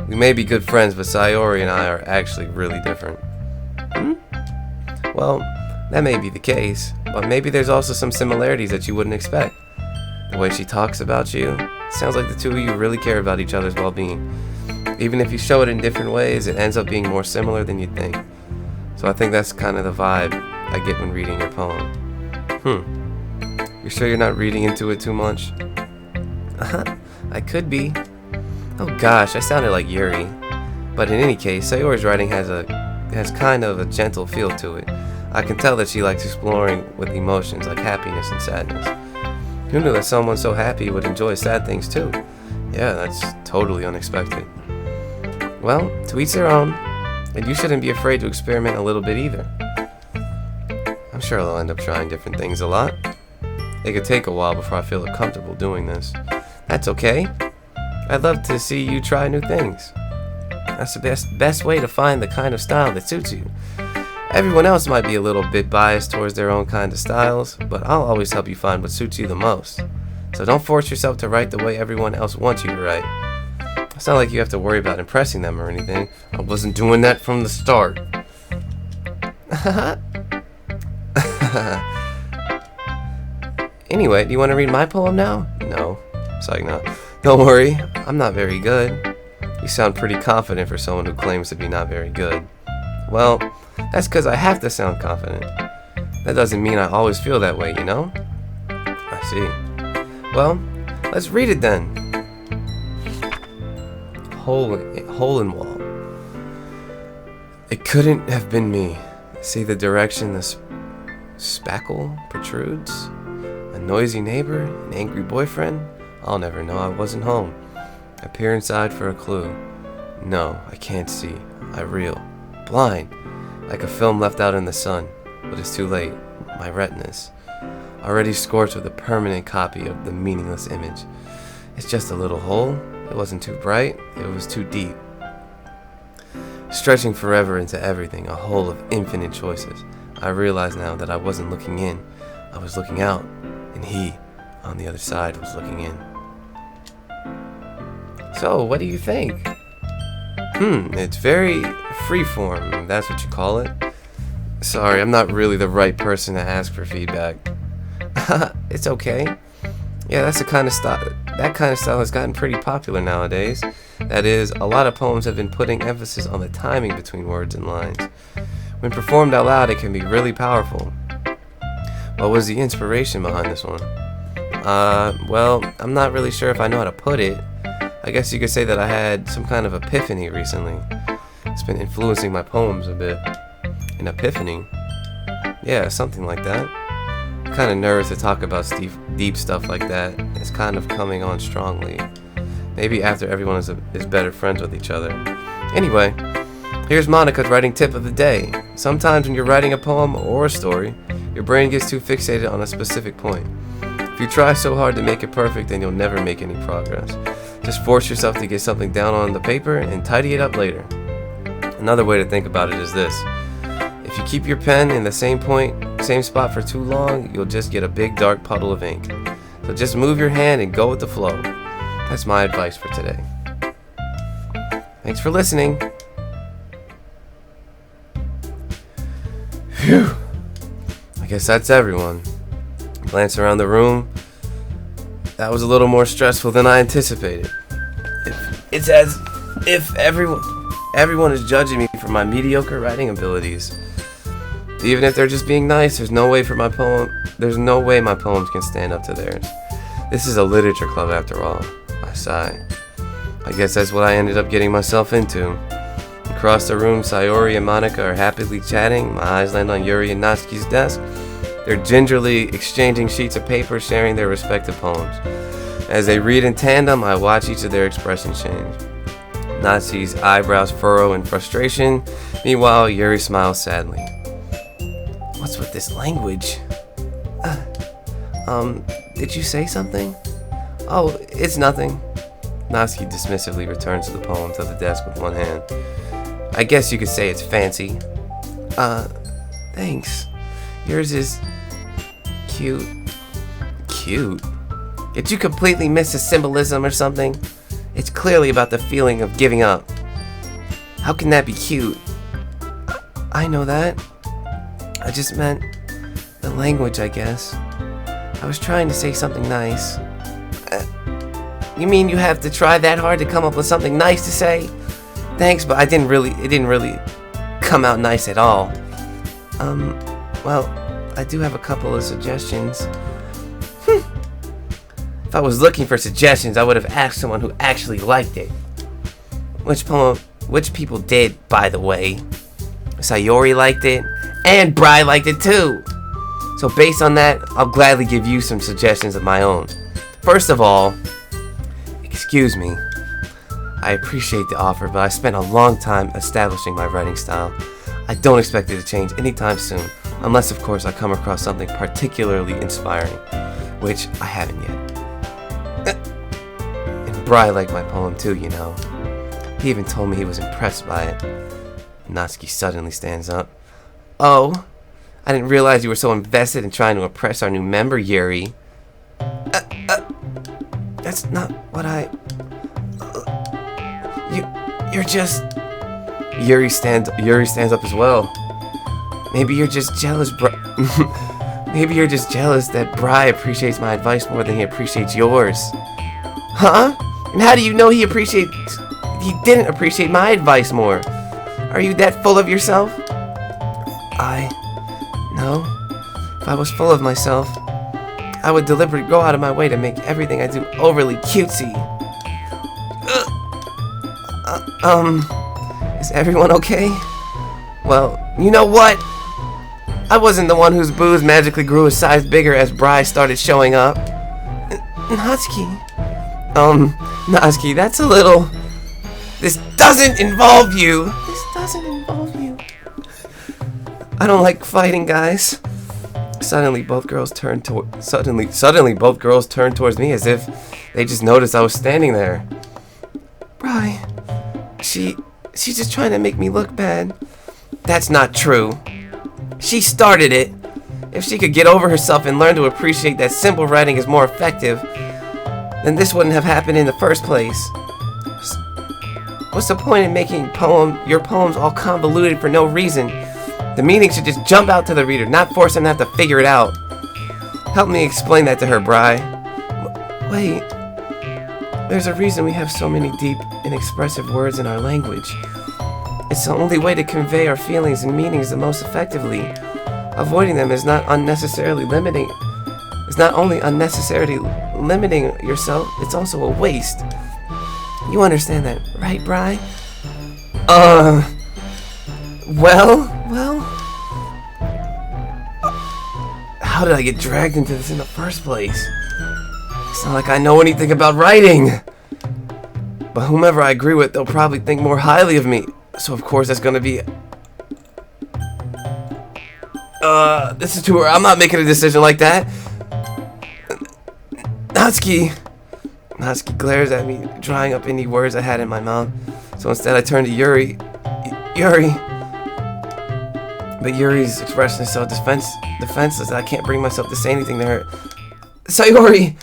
we may be good friends, but Sayori and I are actually really different. Well, that may be the case, but maybe there's also some similarities that you wouldn't expect. The way she talks about you, sounds like the two of you really care about each other's well-being. Even if you show it in different ways, it ends up being more similar than you'd think. So I think that's kind of the vibe I get when reading your poem. You sure you're not reading into it too much? I could be. Oh gosh, I sounded like Yuri. But in any case, Sayori's writing has kind of a gentle feel to it. I can tell that she likes exploring with emotions like happiness and sadness. Who knew that someone so happy would enjoy sad things too? Yeah, that's totally unexpected. Well, to each their own, and you shouldn't be afraid to experiment a little bit either. I'm sure I'll end up trying different things a lot. It could take a while before I feel comfortable doing this. That's okay. I'd love to see you try new things. That's the best way to find the kind of style that suits you. Everyone else might be a little bit biased towards their own kind of styles, but I'll always help you find what suits you the most. So don't force yourself to write the way everyone else wants you to write. It's not like you have to worry about impressing them or anything. I wasn't doing that from the start. Anyway, do you want to read my poem now? No. It's like, no. Don't worry, I'm not very good. You sound pretty confident for someone who claims to be not very good. Well, that's because I have to sound confident. That doesn't mean I always feel that way, you know? I see. Well, let's read it then. Hole in wall. It couldn't have been me. See the direction the spackle protrudes? A noisy neighbor? An angry boyfriend? I'll never know. I wasn't home. I peer inside for a clue. No, I can't see. I reel. Blind. Like a film left out in the sun. But it's too late. My retinas. Already scorched with a permanent copy of the meaningless image. It's just a little hole. It wasn't too bright. It was too deep. Stretching forever into everything. A hole of infinite choices. I realize now that I wasn't looking in. I was looking out. And he, on the other side, was looking in. So, what do you think? It's very freeform, that's what you call it. Sorry, I'm not really the right person to ask for feedback. It's okay. Yeah, that's the kind of style. That kind of style has gotten pretty popular nowadays. That is, a lot of poems have been putting emphasis on the timing between words and lines. When performed out loud, it can be really powerful. What was the inspiration behind this one? Well, I'm not really sure if I know how to put it. I guess you could say that I had some kind of epiphany recently. It's been influencing my poems a bit. An epiphany? Yeah, something like that. I'm kind of nervous to talk about deep stuff like that. It's kind of coming on strongly. Maybe after everyone is better friends with each other. Anyway, here's Monika's writing tip of the day. Sometimes when you're writing a poem or a story, your brain gets too fixated on a specific point. If you try so hard to make it perfect, then you'll never make any progress. Just force yourself to get something down on the paper and tidy it up later. Another way to think about it is this. If you keep your pen in the same spot for too long, you'll just get a big dark puddle of ink. So just move your hand and go with the flow. That's my advice for today. Thanks for listening. Phew. I guess that's everyone. Glance around the room. That was a little more stressful than I anticipated. It's as if everyone is judging me for my mediocre writing abilities. Even if they're just being nice, there's no way my poems can stand up to theirs. This is a literature club after all. I sigh. I guess that's what I ended up getting myself into. Across the room, Sayori and Monika are happily chatting. My eyes land on Yuri and Natsuki's desk. They're gingerly exchanging sheets of paper, sharing their respective poems. As they read in tandem, I watch each of their expressions change. Natsuki's eyebrows furrow in frustration. Meanwhile, Yuri smiles sadly. What's with this language? Did you say something? Oh, it's nothing. Natsuki dismissively returns the poem to the desk with one hand. I guess you could say it's fancy. Thanks. Yours is cute. Cute? Did you completely miss the symbolism or something? It's clearly about the feeling of giving up. How can that be cute? I know that. I just meant the language, I guess. I was trying to say something nice. You mean you have to try that hard to come up with something nice to say? Thanks, but it didn't really come out nice at all. Well, I do have a couple of suggestions. If I was looking for suggestions, I would have asked someone who actually liked it. Which people did, by the way. Sayori liked it, and Bri liked it too. So based on that, I'll gladly give you some suggestions of my own. First of all, excuse me. I appreciate the offer, but I spent a long time establishing my writing style. I don't expect it to change anytime soon, unless of course I come across something particularly inspiring, which I haven't yet. And Bri liked my poem too, you know. He even told me he was impressed by it. Natsuki suddenly stands up. Oh, I didn't realize you were so invested in trying to impress our new member, Yuri. That's not what I... You're just... Yuri stands up as well. Maybe you're just jealous, Maybe you're just jealous that Bri appreciates my advice more than he appreciates yours. Huh? And how do you know he didn't appreciate my advice more? Are you that full of yourself? No. If I was full of myself, I would deliberately go out of my way to make everything I do overly cutesy. Is everyone okay? Well, you know what? I wasn't the one whose boobs magically grew a size bigger as Bri started showing up. Natsuki. Natsuki, that's a little... This doesn't involve you. I don't like fighting, guys. Suddenly, both girls turned towards me as if they just noticed I was standing there. Bri, she's just trying to make me look bad. That's not true. She started it. If she could get over herself and learn to appreciate that simple writing is more effective, then this wouldn't have happened in the first place. What's the point in making your poems all convoluted for no reason? The meaning should just jump out to the reader, not force them to have to figure it out. Help me explain that to her, Bri. Wait. There's a reason we have so many deep and expressive words in our language. It's the only way to convey our feelings and meanings the most effectively. Avoiding them is not only unnecessarily limiting yourself, it's also a waste. You understand that, right, Bri? Well, how did I get dragged into this in the first place? It's not like I know anything about writing. But whomever I agree with, they'll probably think more highly of me. So of course that's gonna be... this is too early. I'm not making a decision like that. Natsuki glares at me, drying up any words I had in my mouth. So instead I turn to Yuri. But Yuri's expression is so defenseless that I can't bring myself to say anything to her. Sayori!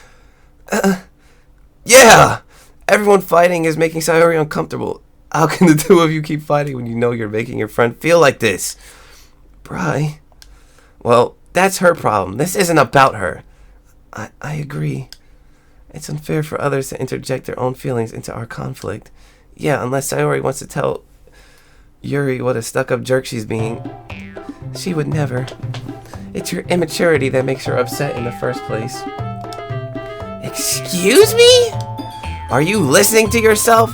Yeah! Everyone fighting is making Sayori uncomfortable. How can the two of you keep fighting when you know you're making your friend feel like this? Bri. Well, that's her problem. This isn't about her. I agree. It's unfair for others to interject their own feelings into our conflict. Yeah, unless Sayori wants to tell Yuri what a stuck-up jerk she's being. She would never. It's your immaturity that makes her upset in the first place. Excuse me? Are you listening to yourself?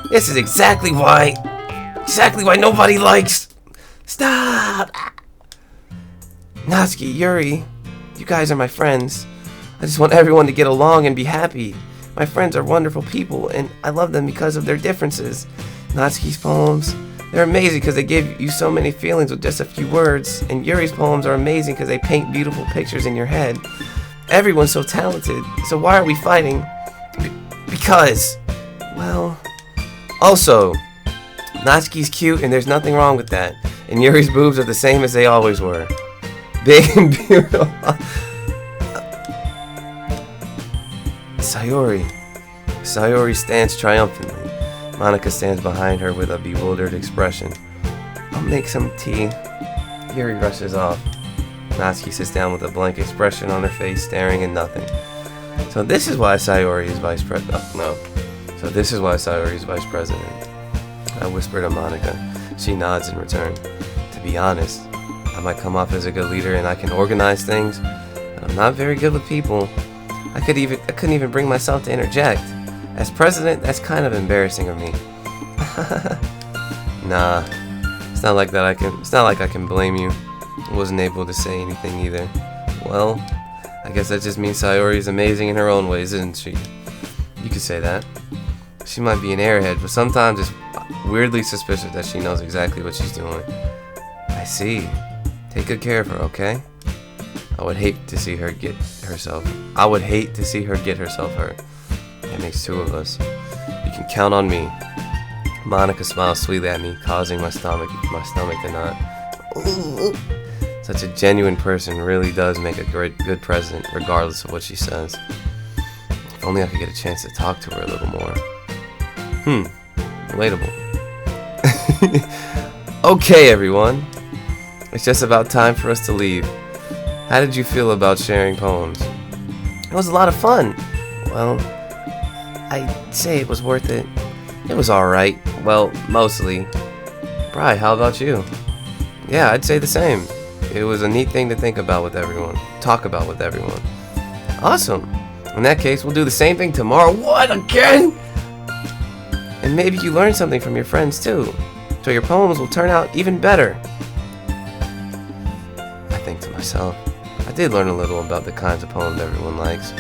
This is exactly why nobody likes... Stop! Natsuki, Yuri, you guys are my friends. I just want everyone to get along and be happy. My friends are wonderful people, and I love them because of their differences. Natsuki's poems, they're amazing because they give you so many feelings with just a few words, and Yuri's poems are amazing because they paint beautiful pictures in your head. Everyone's so talented, so why are we fighting? Because, well... Also, Natsuki's cute and there's nothing wrong with that, and Yuri's boobs are the same as they always were. Big and beautiful. Sayori stands triumphantly. Monika stands behind her with a bewildered expression. I'll make some tea. Yuri rushes off. Natsuki sits down with a blank expression on her face, staring at nothing. So this is why Sayori is vice president. So this is why Sayori is vice president. I whisper to Monika. She nods in return. To be honest, I might come off as a good leader and I can organize things, but I'm not very good with people. I couldn't even bring myself to interject. As president, that's kind of embarrassing of me. Nah, it's not like I can blame you. I wasn't able to say anything either. Well, I guess that just means Sayori is amazing in her own ways, isn't she? You could say that. She might be an airhead, but sometimes it's weirdly suspicious that she knows exactly what she's doing. I see. Take good care of her, okay? I would hate to see her get herself hurt. That makes two of us. You can count on me. Monika smiles sweetly at me, causing my stomach to knot. Such a genuine person really does make a good president, regardless of what she says. If only I could get a chance to talk to her a little more. Relatable. Okay, everyone. It's just about time for us to leave. How did you feel about sharing poems? It was a lot of fun. Well, I'd say it was worth it. It was alright. Well, mostly. Bri, how about you? Yeah, I'd say the same. It was a neat thing to think about with everyone. Talk about with everyone. Awesome. In that case, we'll do the same thing tomorrow. What, again? And maybe you learn something from your friends too. So your poems will turn out even better. I think to myself, I did learn a little about the kinds of poems everyone likes.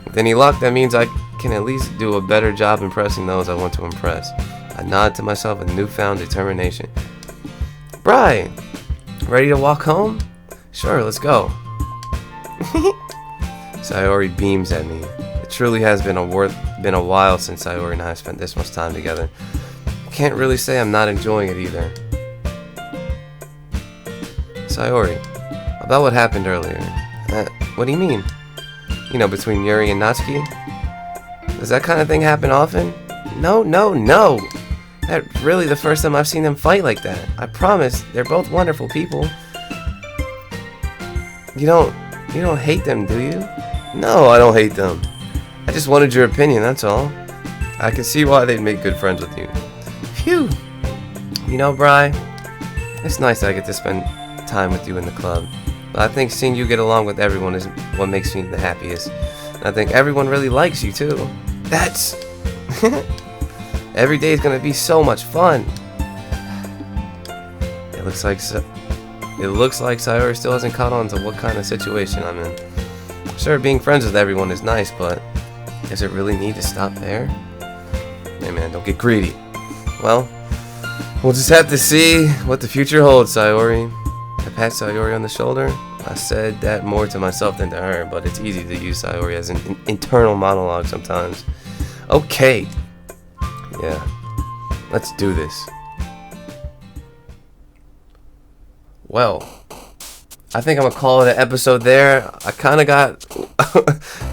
With any luck, that means I can at least do a better job impressing those I want to impress. I nod to myself with newfound determination. Bri, ready to walk home? Sure, let's go. Sayori beams at me. It truly has been a while since Sayori and I have spent this much time together. Can't really say I'm not enjoying it either. Sayori, about what happened earlier. What do you mean? You know, between Yuri and Natsuki? Does that kind of thing happen often? No. That's really the first time I've seen them fight like that. I promise, they're both wonderful people. You don't hate them, do you? No, I don't hate them. I just wanted your opinion, that's all. I can see why they'd make good friends with you. Phew. You know, Bri, it's nice that I get to spend time with you in the club. But I think seeing you get along with everyone is what makes me the happiest. And I think everyone really likes you too. That's... Every day is gonna be so much fun. It looks like Sayori still hasn't caught on to what kind of situation I'm in. Sure, being friends with everyone is nice, but does it really need to stop there? Hey man, don't get greedy. Well, we'll just have to see what the future holds, Sayori. I pat Sayori on the shoulder. I said that more to myself than to her, but it's easy to use Sayori as an internal monologue sometimes. Okay. Yeah. Let's do this. Well, I think I'm gonna call it an episode there. I kind of got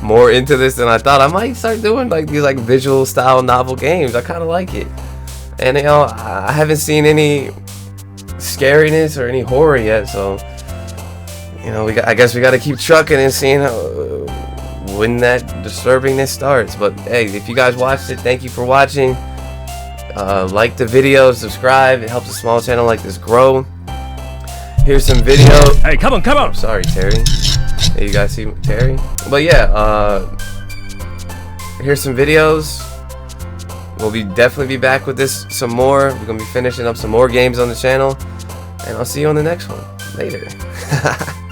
more into this than I thought. I might start doing like these like visual style novel games. I kind of like it. And you know, I haven't seen any scariness or any horror yet, so you know, I guess we got to keep trucking and seeing when that disturbingness starts. But hey, if you guys watched it, thank you for watching. Like the video, subscribe. It helps a small channel like this grow. Here's some video. Hey, come on! Oh, sorry, Terry. Hey, you guys see Terry? But yeah, here's some videos. We'll definitely be back with this some more. We're gonna be finishing up some more games on the channel, and I'll see you on the next one later.